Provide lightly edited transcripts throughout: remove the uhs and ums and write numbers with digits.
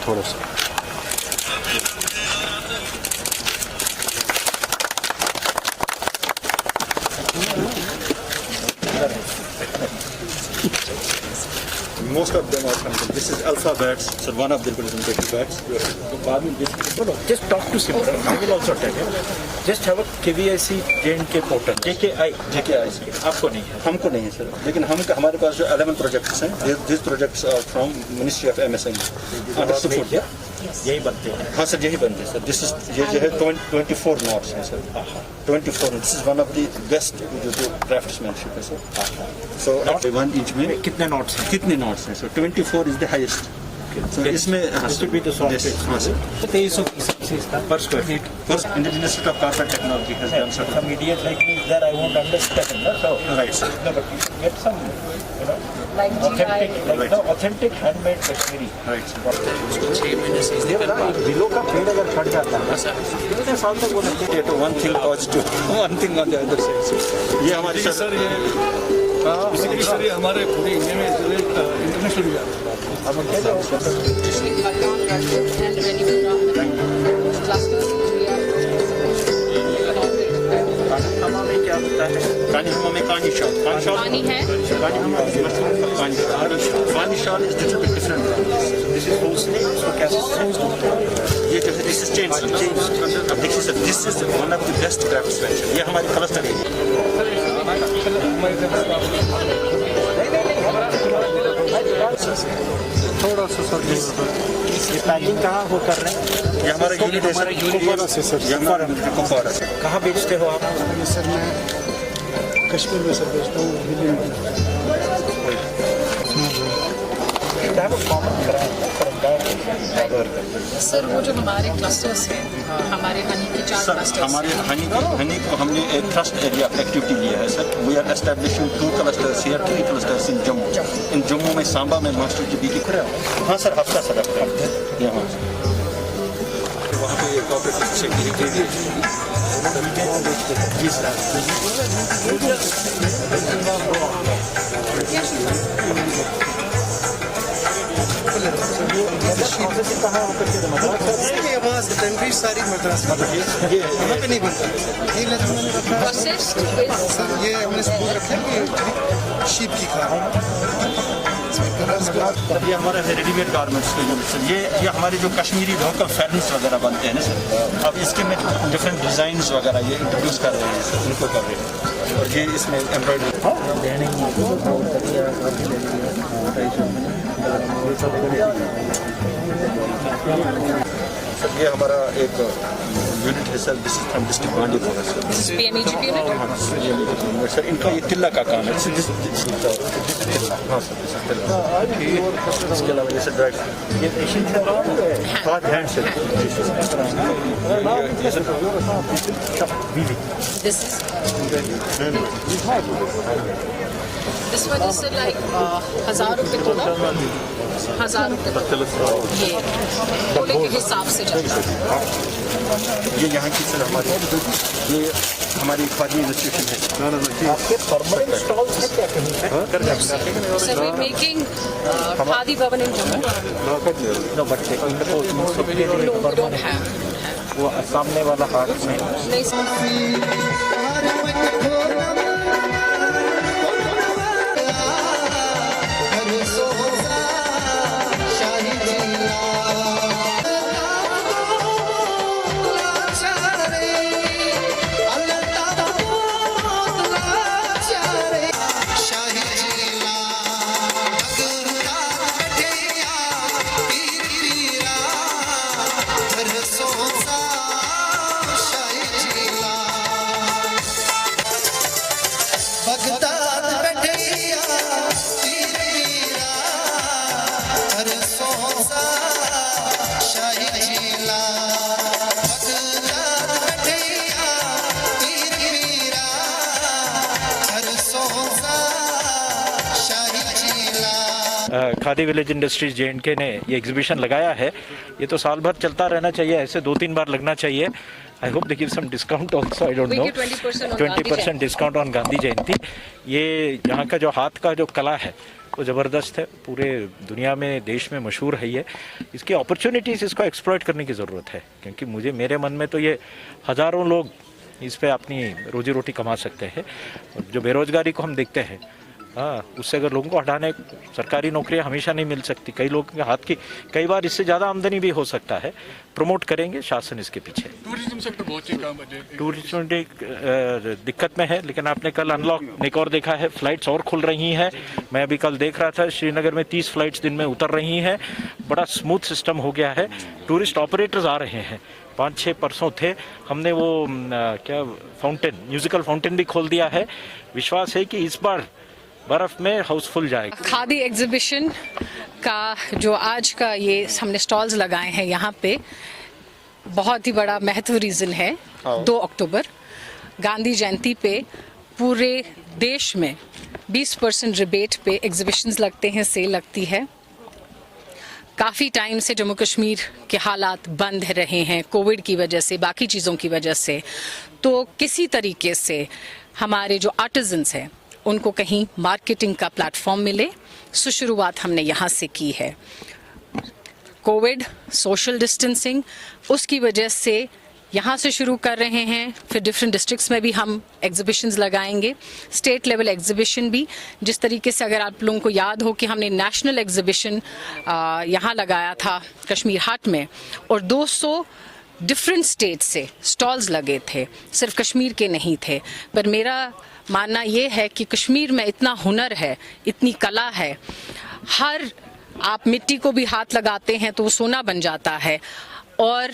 थोड़ा सा Most of them are coming. This is alpha bats, so one of the representative bats. Just talk to Simran. I will also tell him. Just have a KVIC J&K portal. JKI. आपको नहीं है. हमको नहीं है sir, लेकिन हमारे पास जो 11 projects हैं, these projects are from Ministry of MSME. Under support. यही बनते हैं. हाँ सर, यही बनते हैं सर. This is ये जो है 24 knots हैं sir. 24. This is one of the best जो craftsmanship है सर. So one each में कितने नोट्स हैं? कितने knots हैं sir? 24 is the highest. So इसमें This will be the software. हाँ sir. 2300 per square feet. First, Indian Institute of Carpet Technology has done certain. Some idiot like me is there. I won't understand. No? So Right, sir. no, but you get some, authentic handmade Kashmiri. Right, sir. 6 महीने से इसने कर पा बिलों का पेड़ अगर फट जाता है कितने साल तक वो लगते हैं? One thing positive, one thing on the other side. ये हमारी सर ये बेसिकली सर ये हमारे पूरे इंडिया में इंटरनेशनल भी जाता है. Kanihama में कानी शॉल. पानी है. Kani shawl is little bit different. This is full sleeve, so कैसे ये जो है this is chain. अब देखिए sir, this is one of the best craftsmanship. ये हमारी cluster है. थोड़ा सा सर ये पैकिंग कहाँ हो कर रहे हैं? ये हमारा यूनिट है सर. ये हमारा कुपवारा से. कहाँ बेचते हो आप? सर मैं कश्मीर में सर बेचता हूँ, दिल्ली में. सर वो जो हमारे क्लस्टर्स हैं, हमारे हनी के 4 सर क्लस्टर्स. हमारे हनी को हमने एक ट्रस्ट एरिया एक्टिविटी लिया है sir. We are establishing 2 clusters here, 3 clusters in Jammu. In Jammu में सांबा में मास्टर जी बी की. हाँ सर, हफ्ता सर यहाँ वहाँ पे एक ऑपरेटिव सेक्रेटरी जी सर. वहाँ सेकेंडरी सारी मद्रास वहाँ पे नहीं बनता. Processed is ये हमने सबूत रखा है कि शीप की खाल. ये हमारा है रेडीमेड गारमेंट्स का यूनिट सर. ये हमारे जो कश्मीरी लोकल फैब्रिक्स वगैरह बनते हैं ना सर. अब इसके में डिफरेंट डिज़ाइंस वगैरह ये इंट्रोड्यूस कर रहे हैं सर, इनको कर रहे हैं. और ये इसमें एम्ब्रॉयडरी. सर ये हमारा एक यूनिट है sir. This is from district Bandipora sir. PMEGP unit. Sir इनका ये तिल्ला का काम है. हाँ सर, इसके अलावा ये सर ड्राइव ये हाथ हैंड से. This is this one is like 1000 रुपए तोला. 1000 रुपए ये तोले के हिसाब से चलता है. ये यहाँ की सर ये हमारी खादी इंस्टीट्यूशन है. आपके परमानेंट स्टॉल्स हैं क्या कहीं? So we're making Khadi Bhavan in Jammu. No but No, we don't have. वो सामने वाला हाट में नहीं sir. Khadi village industries J&K ने ये एग्जीबिशन लगाया है. ये तो साल भर चलता रहना चाहिए, ऐसे 2-3 बार लगना चाहिए. I hope they give some discount also. I don't We know. give 20% on Gandhi 20% Jayanti. Discount on Gandhi Jayanti. ये यहाँ का जो हाथ का जो कला है वो ज़बरदस्त है, पूरे दुनिया में देश में मशहूर है ये. इसकी अपॉर्चुनिटीज़ इसको एक्सप्लॉइट करने की ज़रूरत है, क्योंकि मेरे मन में तो ये हज़ारों लोग इस पे अपनी रोजी रोटी कमा सकते हैं. जो बेरोजगारी को हम देखते हैं, हाँ, उससे अगर लोगों को हटाने, सरकारी नौकरियां हमेशा नहीं मिल सकती, कई लोगों के हाथ की कई बार इससे ज़्यादा आमदनी भी हो सकता है. प्रमोट करेंगे शासन इसके पीछे. टूरिज्म सेक्टर बहुत ही काम है. टूरिज्म दिक्कत में है, लेकिन आपने कल अनलॉक एक और देखा है, फ्लाइट्स और खुल रही हैं. मैं अभी कल देख रहा था श्रीनगर में 30 फ्लाइट्स दिन में उतर रही हैं. बड़ा स्मूथ सिस्टम हो गया है. टूरिस्ट ऑपरेटर्स आ रहे हैं. 5-6 परसों थे, हमने वो क्या फाउंटेन, म्यूजिकल फाउंटेन भी खोल दिया है. विश्वास है कि इस बार बर्फ में हाउसफुल जाएगा. खादी एग्जीबिशन का जो आज का ये हमने स्टॉल्स लगाए हैं यहाँ पे, बहुत ही बड़ा महत्व रीज़न है. 2 अक्टूबर गांधी जयंती पे पूरे देश में 20% रिबेट पे एग्जीबिशंस लगते हैं, सेल लगती है. काफ़ी टाइम से जम्मू कश्मीर के हालात बंद रहे हैं कोविड की वजह से, बाकी चीज़ों की वजह से. तो किसी तरीके से हमारे जो आर्टिजन्स हैं उनको कहीं मार्केटिंग का प्लेटफॉर्म मिले, सो शुरुआत हमने यहाँ से की है. कोविड, सोशल डिस्टेंसिंग, उसकी वजह से यहाँ से शुरू कर रहे हैं. फिर डिफरेंट डिस्ट्रिक्ट्स में भी हम एग्जीबिशंस लगाएंगे, स्टेट लेवल एग्जीबिशन भी. जिस तरीके से अगर आप लोगों को याद हो कि हमने नेशनल एग्जीबिशन यहाँ लगाया था कश्मीर हाट में, और 200 डिफरेंट स्टेट से स्टॉल्स लगे थे, सिर्फ कश्मीर के नहीं थे. पर मेरा मानना ये है कि कश्मीर में इतना हुनर है, इतनी कला है. हर आप मिट्टी को भी हाथ लगाते हैं तो वो सोना बन जाता है. और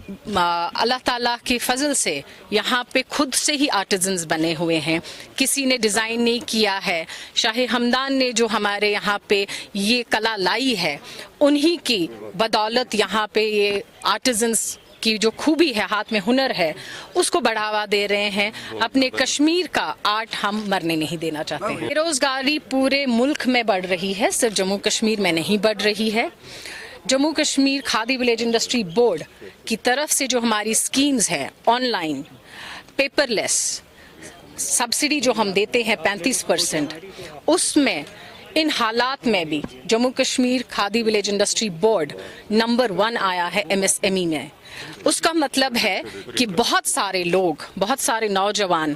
अल्लाह ताला के फजल से यहाँ पे खुद से ही आर्टिजन्स बने हुए हैं. किसी ने डिज़ाइन नहीं किया है. शाह हमदान ने जो हमारे यहाँ पे ये कला लाई है, उन्हीं की बदौलत यहाँ पे ये आर्टिजन्स की जो खूबी है, हाथ में हुनर है, उसको बढ़ावा दे रहे हैं. अपने कश्मीर का आर्ट हम मरने नहीं देना चाहते हैं. बेरोजगारी पूरे मुल्क में बढ़ रही है, सिर्फ जम्मू कश्मीर में नहीं बढ़ रही है. Jammu Kashmir khadi village industry board की तरफ से जो हमारी स्कीम्स हैं, ऑनलाइन, पेपरलेस, सब्सिडी जो हम देते हैं 35%, उसमें इन हालात में भी Jammu Kashmir khadi village industry board number 1 आया है MSME में. उसका मतलब है कि बहुत सारे लोग, बहुत सारे नौजवान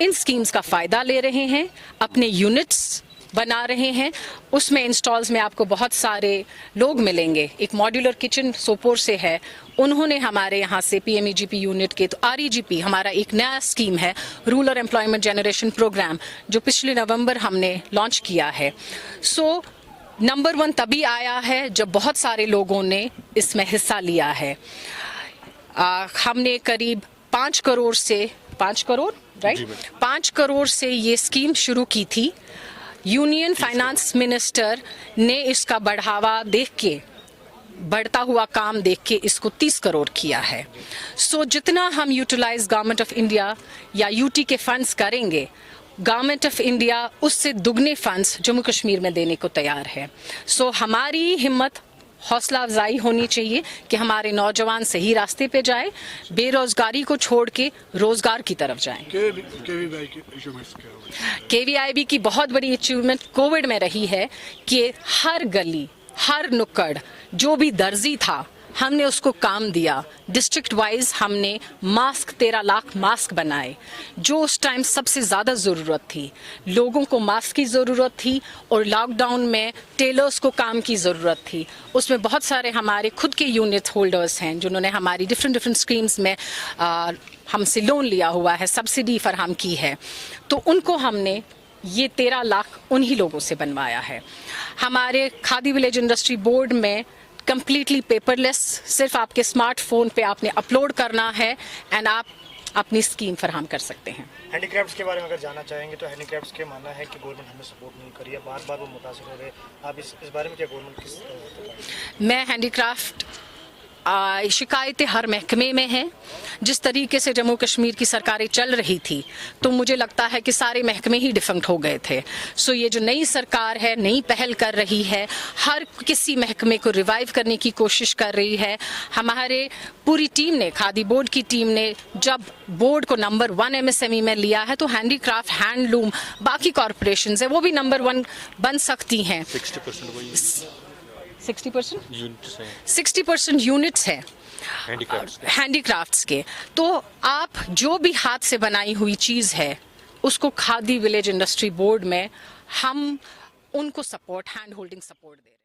इन स्कीम्स का फ़ायदा ले रहे हैं, अपने यूनिट्स बना रहे हैं. उसमें इंस्टॉल्स में आपको बहुत सारे लोग मिलेंगे. एक मॉड्यूलर किचन सोपोर से है, उन्होंने हमारे यहाँ से PMEGP यूनिट के, तो REGP हमारा एक नया स्कीम है, रूरल एम्प्लॉयमेंट जनरेशन प्रोग्राम, जो पिछले नवंबर हमने लॉन्च किया है. सो नंबर 1 तभी आया है जब बहुत सारे लोगों ने इसमें हिस्सा लिया है. हमने करीब 5 करोड़ से 5 करोड़ से ये स्कीम शुरू की थी. यूनियन फाइनेंस मिनिस्टर ने इसका बढ़ावा देख के, बढ़ता हुआ काम देख के इसको 30 करोड़ किया है. सो जितना हम यूटिलाइज गवर्नमेंट ऑफ इंडिया या UT के फंड्स करेंगे, गवर्नमेंट ऑफ इंडिया उससे दुगने फंड्स जम्मू कश्मीर में देने को तैयार है. सो हमारी हिम्मत, हौसला अफजाई होनी चाहिए कि हमारे नौजवान सही रास्ते पे जाए, बेरोजगारी को छोड़ के रोजगार की तरफ जाएं. KVIB की बहुत बड़ी अचीवमेंट कोविड में रही है कि हर गली, हर नुक्कड़, जो भी दर्जी था, हमने उसको काम दिया. डिस्ट्रिक्ट वाइज हमने मास्क 13 लाख मास्क बनाए, जो उस टाइम सबसे ज़्यादा ज़रूरत थी. लोगों को मास्क की ज़रूरत थी और लॉकडाउन में टेलर्स को काम की ज़रूरत थी. उसमें बहुत सारे हमारे खुद के यूनिट होल्डर्स हैं जिन्होंने हमारी डिफरेंट स्कीम्स में हमसे लोन लिया हुआ है, सब्सिडी फराहम की है. तो उनको हमने ये 13 लाख उन्हीं लोगों से बनवाया है. हमारे खादी विलेज इंडस्ट्री बोर्ड में कंप्लीटली पेपरलेस, सिर्फ आपके स्मार्टफोन पे आपने अपलोड करना है एंड आप अपनी स्कीम फराहम कर सकते हैं. हैंडीक्राफ्ट्स के बारे में अगर जानना चाहेंगे तो हैंडीक्राफ्ट्स के मानना है कि गवर्नमेंट हमें सपोर्ट नहीं करी है, बार-बार वो मुतासिर हो रहे. आप इस बारे में क्या गवर्नमेंट किस मैं हैंडीक्राफ्ट शिकायतें हर महकमे में हैं। जिस तरीके से जम्मू कश्मीर की सरकारें चल रही थी तो मुझे लगता है कि सारे महकमे ही डिफंक्ट हो गए थे। सो ये जो नई सरकार है, नई पहल कर रही है, हर किसी महकमे को रिवाइव करने की कोशिश कर रही है। हमारे पूरी टीम ने, खादी बोर्ड की टीम ने जब बोर्ड को नंबर 1 MSME में लिया है तो हैंडीक्राफ्ट, हैंडलूम, बाकी कॉरपोरेशन है वो भी नंबर 1 बन सकती हैं। 60% यूनिट्स है हैंडीक्राफ्ट्स के। तो आप जो भी हाथ से बनाई हुई चीज़ है उसको खादी विलेज इंडस्ट्री बोर्ड में हम उनको सपोर्ट, हैंड होल्डिंग सपोर्ट दे रहे हैं।